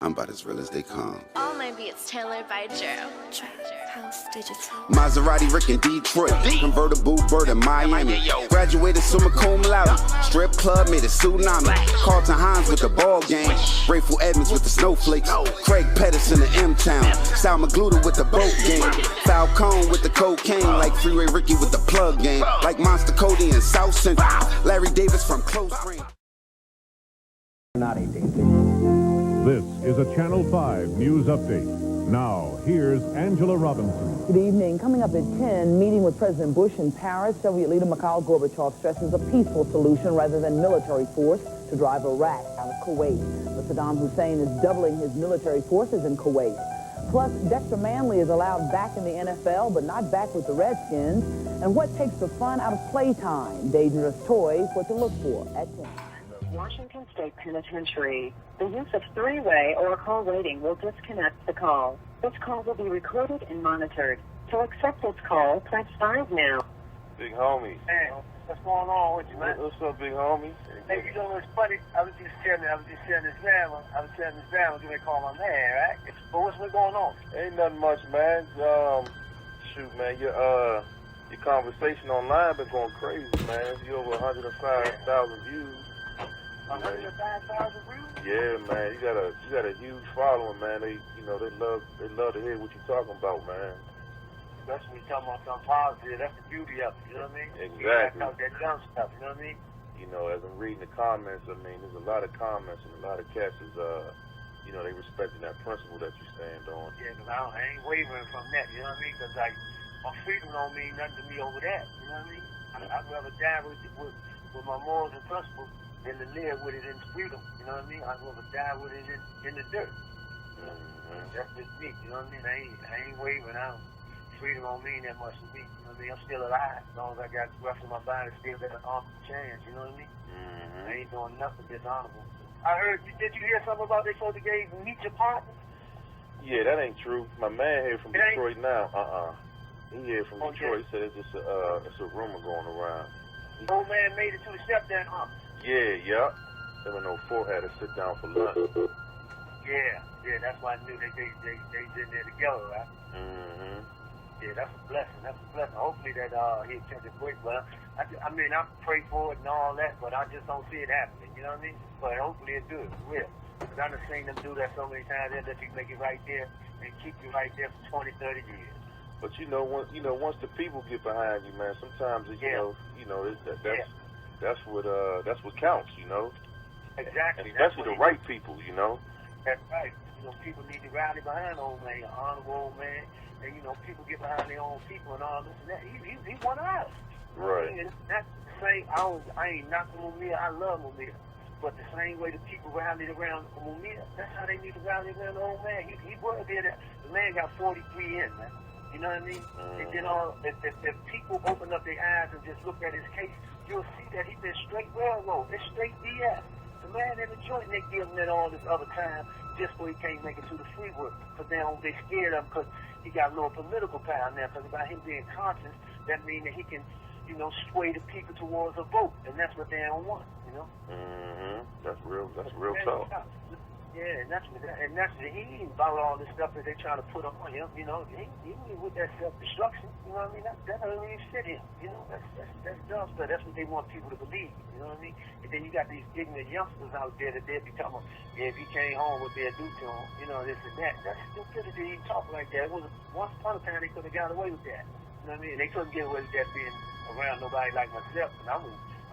I'm about as real as they come. All my beats tailored by Joe. House Digital. Maserati Rick in Detroit, convertible bird in Miami. Graduated summa cum laude, strip club made a tsunami. Carlton Hines with the ball game, Grateful Edmonds with the snowflakes, Craig Pettis in the M-Town, Sal Magluta with the boat game, Falcone with the cocaine, like Freeway Ricky with the plug game, like Monster Cody in South Central, Larry Davis from close range. This is a Channel 5 news update. Now, here's Angela Robinson. Good evening. Coming up at 10, meeting with President Bush in Paris, Soviet leader Mikhail Gorbachev stresses a peaceful solution rather than military force to drive Iraq out of Kuwait. But Saddam Hussein is doubling his military forces in Kuwait. Plus, Dexter Manley is allowed back in the NFL, but not back with the Redskins. And what takes the fun out of playtime? Dangerous toys, what to look for at 10. Washington State Penitentiary. The use of three-way or call waiting will disconnect the call. This call will be recorded and monitored. To accept this call, press 5 now. Big homie. Hey, what's going on with you, man? What's up, big homie? Hey, you know what's funny? I was just telling this man, give me a call my man, right? But what's been going on? Ain't nothing much, man. Shoot, man, your conversation online been going crazy, man. You over 105,000 views. 105,000 views? Yeah, man. You got a huge following, man. They love to hear what you're talking about, man. That's when you talking about something positive. That's the beauty of it, you know what I mean? Exactly. That's that dumb stuff, you know what I mean? You know, as I'm reading the comments, I mean, there's a lot of comments and a lot of cats is, they respecting that principle that you stand on. Yeah, because I ain't wavering from that, you know what I mean? Because, like, my freedom don't mean nothing to me over that, you know what I mean? I'd rather die with my morals and principles than to live with it in freedom, you know what I mean? I'd rather die with it in the dirt. That's just me, you know what I mean? I ain't wavering out. Freedom don't mean that much to me, you know what I mean? I'm still alive. As long as I got breath in my body, still got an honorable chance, you know what I mean? I ain't doing nothing dishonorable. I heard, did you hear something about they supposed to give meet your partner? Yeah, that ain't true. My man here from Detroit now. He here from Detroit. He said it's just it's a rumor going around. Old man made it to the step down, huh? Yeah. There was no forehead to sit down for lunch. Yeah, that's why I knew they in there together, right? Yeah, that's a blessing. Hopefully that he attempted quick, but I mean, I pray for it and all that, but I just don't see it happening, you know what I mean? But hopefully it does, it will. Because I've seen them do that so many times, they'll let you make it right there and keep you right there for 20, 30 years. But once the people get behind you, man, sometimes that's what counts, you know. Exactly. And especially the right people, you know. That's right. You know, people need to rally behind old man, an honorable old man, and people get behind their own people and all this and that. He one of us. Right. And that's the same. I ain't knocking Mumia. I love Mumia. But the same way the people rallied around Mumia, that's how they need to rally around the old man. He was there. The man got 43 in, man. You know what I mean? And then if people open up their eyes and just look at his case, you'll see that he been straight railroad. It's straight BS. The man in the joint, they give him that all this other time just so he can't make it to the free work. Because they scared of him because he got a little political power now. Because by him being conscious, that means that he can, sway the people towards a vote. And that's what they don't want, you know? That's real talk. Yeah, he ain't about all this stuff that they trying to put on him, He ain't with that self-destruction, you know what I mean? That doesn't even fit him, That's dumb stuff. That's what they want people to believe, you know what I mean? And then you got these ignorant youngsters out there that they become if he came home, what they'll do to him, this and that. That's stupidity. He talk like that. Once upon a time, they could have got away with that. You know what I mean? They couldn't get away with that being around nobody like myself, and I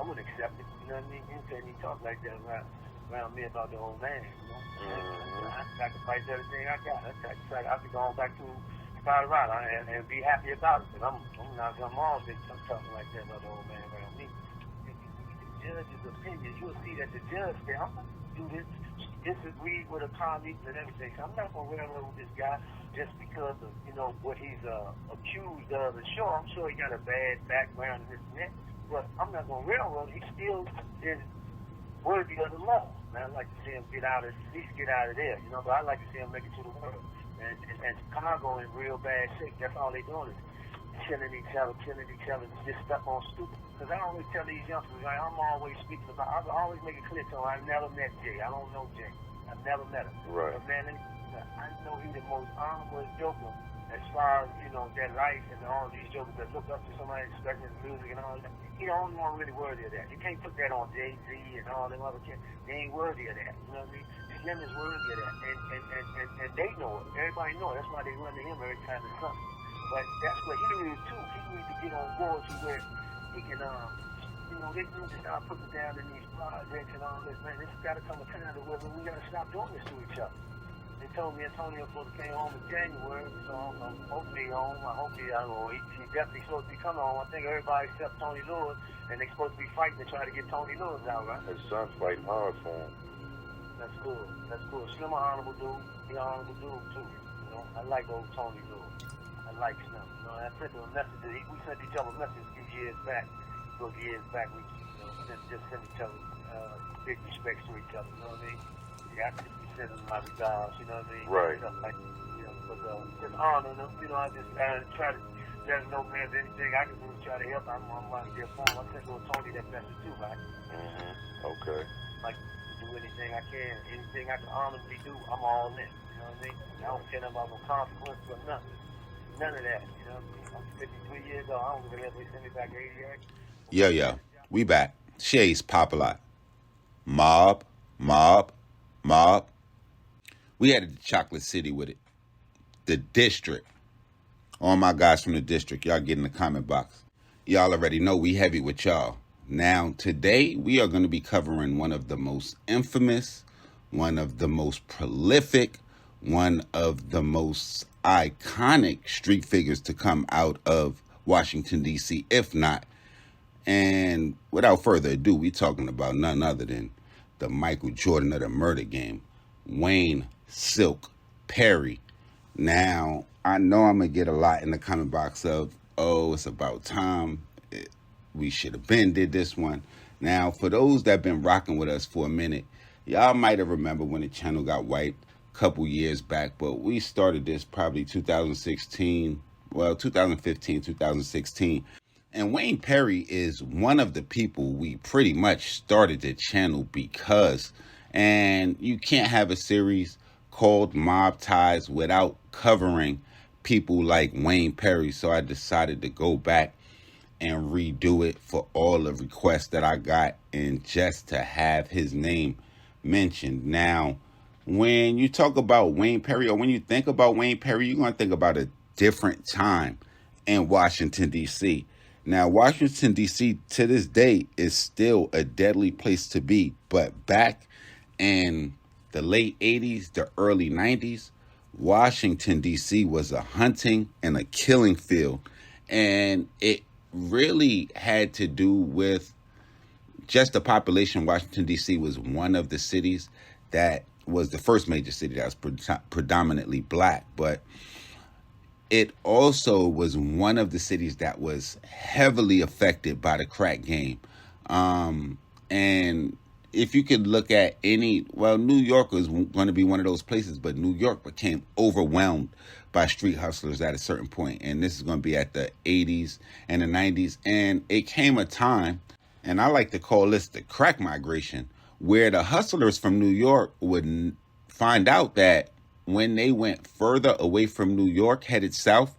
wouldn't accept it, you know what I mean? He talk like that around me about the old man, I sacrifice everything I got. I could go on back to Colorado and be happy about it. But I'm not gonna all big talking like that about the old man around me. If you the judge's opinion, you'll see that the judge said, I'm gonna do this, disagree with a colleague and everything. So I'm not gonna railroad this guy just because of what he's accused of. And sure, I'm sure he got a bad background and this and that. But I'm not gonna railroad. He still is worthy of the law. Man, I'd like to see him at least get out of there, but I'd like to see him make it to the world. And Chicago in real bad shape. That's all they doing is killing each other, just stuck on stupid. Because I always tell these youngsters, I'm always speaking about, I always make it clear to them, I've never met Jay. I don't know Jay. I've never met him. Right. But man, I know he's the most honorable joker as far as, that life and all these jokers that look up to somebody expecting his music and all that. He the only one really worthy of that. You can't put that on Jay-Z and all them other kids. They ain't worthy of that. You know what I mean? Slim is worthy of that. And they know it. Everybody know it. That's why they run to him every time it's something. But that's what he needs too. He needs to get on board to where he can, they need to start putting down in these projects and all this, man. This has got to come a time to where we got to stop doing this to each other. They told me Antonio supposed to came home in January, so I'm hopefully home. I hope he definitely supposed to be coming home. I think everybody except Tony Lewis, and they supposed to be fighting to try to get Tony Lewis out, right? His son's fighting hard for him. That's cool. That's cool. Slim an honorable dude. He an honorable dude too. I like old Tony Lewis. I like Slim. I sent him a message. We sent each other a message a few years back. We just sent each other big respects to each other. You know what I mean? I could be sending my regards. You know what I mean? Right. Stuff like, but just honor them. I just try to. There's no man, anything I can do is try to help. I'm right there for him. I sent Tony that message too, right? Okay. Like, do anything I can. Anything I can honorably do, I'm all in. You know what I mean? I don't care about no consequence or nothing. None of that. You know what I mean? I'm 53 years old. I don't give a hell if they send me back 88. Yo, we back. Shay's Popalot. Mobb. We had the Chocolate City with it. The District. All my guys from the District, y'all get in the comment box. Y'all already know we heavy with y'all. Now, today, we are going to be covering one of the most infamous, one of the most prolific, one of the most iconic street figures to come out of Washington, D.C., if not. And without further ado, we talking about none other than the Michael Jordan of the murder game, Wayne Silk Perry. Now, I know I'm going to get a lot in the comment box of, oh, it's about time. We should have did this one. Now, for those that have been rocking with us for a minute, y'all might have remembered when the channel got wiped a couple years back, but we started this probably 2015, 2016. And Wayne Perry is one of the people we pretty much started the channel because, and you can't have a series called Mobb Ties without covering people like Wayne Perry. So I decided to go back and redo it for all the requests that I got and just to have his name mentioned. Now, when you talk about Wayne Perry or when you think about Wayne Perry, you're going to think about a different time in Washington, D.C. Now, Washington, D.C. to this day is still a deadly place to be. But back in the late 80s, the early 90s, Washington, D.C. was a hunting and a killing field. And it really had to do with just the population. Washington, D.C. was one of the cities that was the first major city that was predominantly black. But it also was one of the cities that was heavily affected by the crack game. And if you could look at New York was going to be one of those places, but New York became overwhelmed by street hustlers at a certain point. And this is going to be at the 80s and the 90s. And it came a time, and I like to call this the crack migration, where the hustlers from New York would find out that when they went further away from New York, headed south,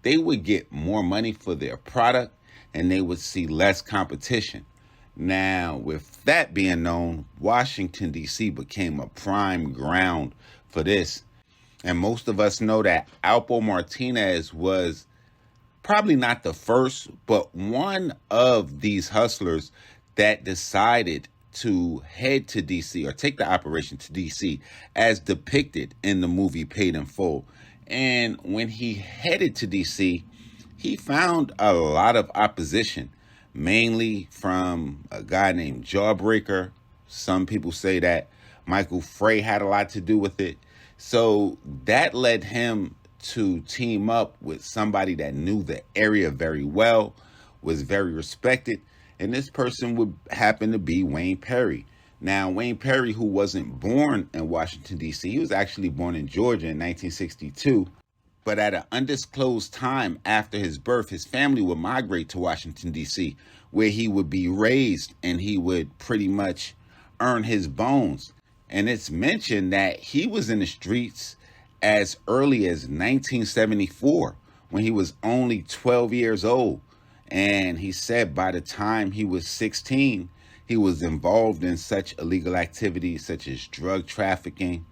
they would get more money for their product and they would see less competition. Now, with that being known, Washington, D.C. became a prime ground for this. And most of us know that Alpo Martinez was probably not the first, but one of these hustlers that decided to head to D.C. or take the operation to D.C. as depicted in the movie Paid in Full. And when he headed to D.C., he found a lot of opposition, mainly from a guy named Jawbreaker. Some people say that Michael Frey had a lot to do with it. So that led him to team up with somebody that knew the area very well, was very respected. And this person would happen to be Wayne Perry. Now, Wayne Perry, who wasn't born in Washington, D.C., he was actually born in Georgia in 1962. But at an undisclosed time after his birth, his family would migrate to Washington, D.C., where he would be raised and he would pretty much earn his bones. And it's mentioned that he was in the streets as early as 1974 when he was only 12 years old. And he said by the time he was 16, he was involved in such illegal activities such as drug trafficking,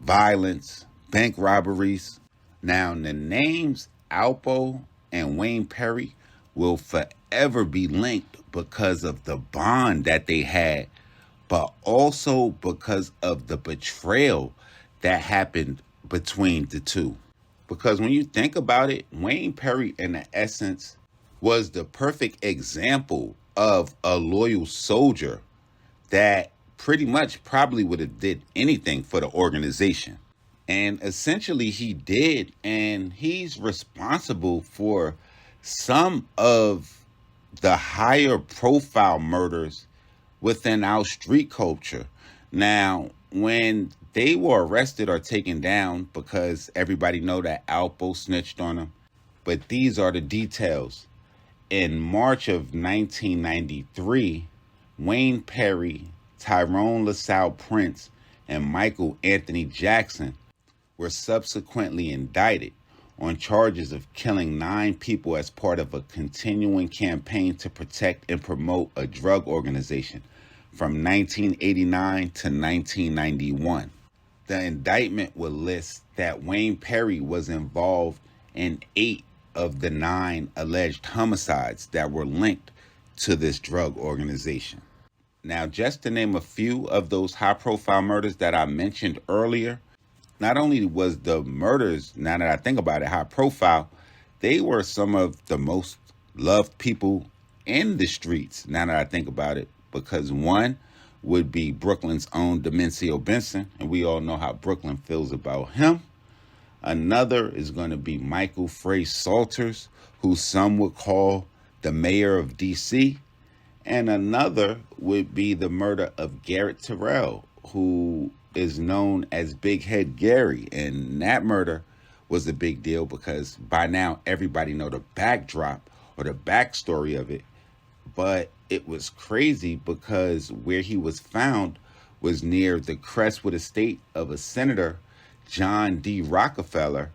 violence, bank robberies. Now, the names Alpo and Wayne Perry will forever be linked because of the bond that they had, but also because of the betrayal that happened between the two. Because when you think about it, Wayne Perry, in the essence, was the perfect example of a loyal soldier that pretty much probably would have did anything for the organization. And essentially he did, and he's responsible for some of the higher profile murders within our street culture. Now, when they were arrested or taken down, because everybody know that Alpo snitched on them, but these are the details. In March of 1993, Wayne Perry, Tyrone LaSalle Prince, and Michael Anthony Jackson were subsequently indicted on charges of killing 9 people as part of a continuing campaign to protect and promote a drug organization from 1989 to 1991. The indictment would list that Wayne Perry was involved in 8 of the 9 alleged homicides that were linked to this drug organization. Now, just to name a few of those high-profile murders that I mentioned earlier, not only was the murders, now that I think about it, high profile, they were some of the most loved people in the streets, now that I think about it, because one would be Brooklyn's own Demencio Benson, and we all know how Brooklyn feels about him. Another is going to be Michael Frey Salters, who some would call the mayor of D.C., and another would be the murder of Garrett Terrell, who is known as Big Head Gary. And that murder was a big deal because by now everybody know the backdrop or the backstory of it. But it was crazy because where he was found was near the Crestwood estate of a senator, John D. Rockefeller.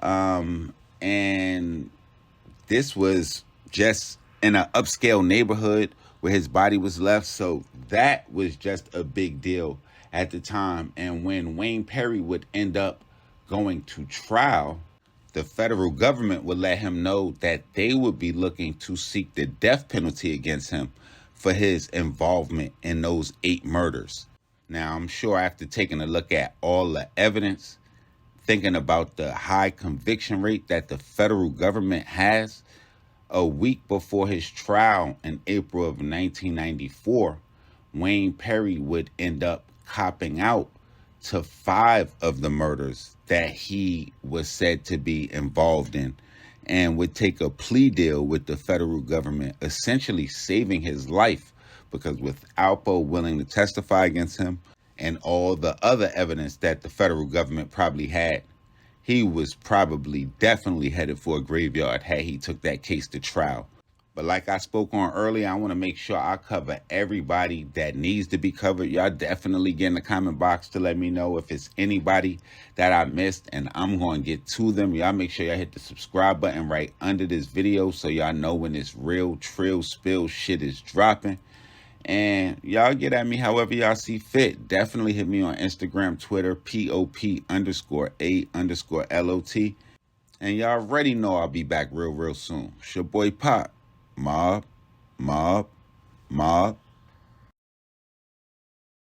And this was just in an upscale neighborhood where his body was left. So that was just a big deal at the time. And when Wayne Perry would end up going to trial, the federal government would let him know that they would be looking to seek the death penalty against him for his involvement in those 8 murders. Now, I'm sure after taking a look at all the evidence, thinking about the high conviction rate that the federal government has, a week before his trial in April of 1994, Wayne Perry would end up copping out to 5 of the murders that he was said to be involved in, and would take a plea deal with the federal government, essentially saving his life, because with Alpo willing to testify against him and all the other evidence that the federal government probably had, he was probably definitely headed for a graveyard had he took that case to trial. But like I spoke on earlier, I want to make sure I cover everybody that needs to be covered. Y'all definitely get in the comment box to let me know if it's anybody that I missed, and I'm going to get to them. Y'all make sure y'all hit the subscribe button right under this video so y'all know when this real trill spill shit is dropping. And y'all get at me however y'all see fit. Definitely hit me on Instagram, Twitter, POP_A_LOT. And y'all already know I'll be back real soon. It's your boy Pop. Mobb.